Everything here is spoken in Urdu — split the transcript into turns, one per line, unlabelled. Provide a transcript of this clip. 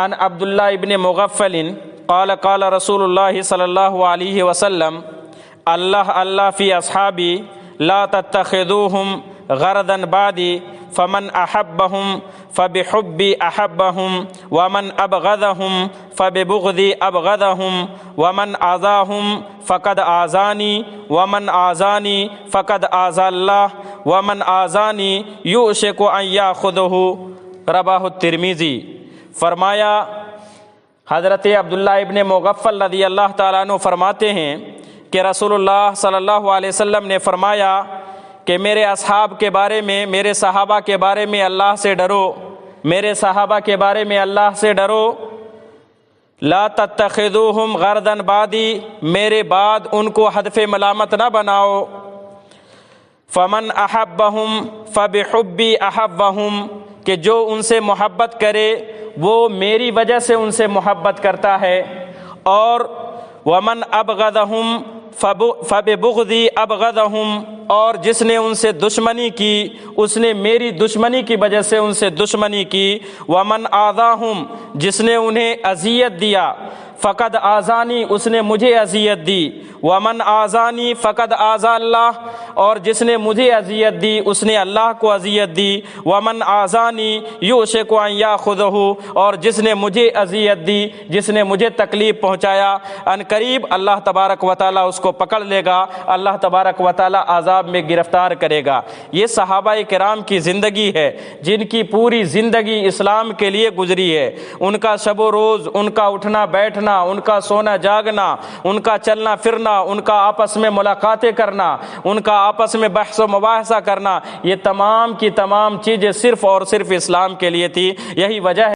عن عبداللہ ابن مغفل قال قال رسول اللہ صلی اللہ علیہ وسلم اللہ فی اصحابی لا تتخذوہم غرضا بعدی فمن احبہم فبحبی احبہم ومن ابغضہم فببغضی ابغضہم ومن آذاہم فقد آذانی ومن آذانی فقد آذى اللہ ومن آذانی یوشک ان یاخذہ رواہ الترمذی۔ فرمایا حضرت عبداللہ ابن مغفل رضی اللہ تعالیٰ عنہ فرماتے ہیں کہ رسول اللہ صلی اللہ علیہ وسلم نے فرمایا کہ میرے اصحاب کے بارے میں، میرے صحابہ کے بارے میں اللہ سے ڈرو، میرے صحابہ کے بارے میں اللہ سے ڈرو۔ لا تتخذوہم غرضا بعدی، میرے بعد ان کو ہدف ملامت نہ بناؤ۔ فمن احبہم فبحبی احبہم، کہ جو ان سے محبت کرے وہ میری وجہ سے ان سے محبت کرتا ہے، اور ومن ابغضہم فببغضی ابغضہم، اور جس نے ان سے دشمنی کی اس نے میری دشمنی کی وجہ سے ان سے دشمنی کی۔ ومن آذاہم، جس نے انہیں اذیت دیا، فقد آذانی، اس نے مجھے اذیت دی۔ ومن آذانی فقد آذى اللہ، اور جس نے مجھے اذیت دی اس نے اللہ کو اذیت دی۔ ومن آذانی یوشک ان یاخذہ، اور جس نے مجھے اذیت دی، جس نے مجھے تکلیف پہنچایا، ان قریب اللہ تبارک و تعالیٰ اس کو پکڑ لے گا، اللہ تبارک و تعالیٰ عذاب میں گرفتار کرے گا۔ یہ صحابہ کرام کی زندگی ہے جن کی پوری زندگی اسلام کے لیے گزری ہے۔ ان کا شب و روز، ان کا اٹھنا بیٹھنا، ان کا سونا جاگنا، ان کا چلنا پھرنا، ان کا آپس میں ملاقاتیں کرنا، ان کا آپس میں بحث و مباحثہ کرنا، یہ تمام کی تمام چیزیں صرف اور صرف اسلام کے لیے تھی۔ یہی وجہ ہے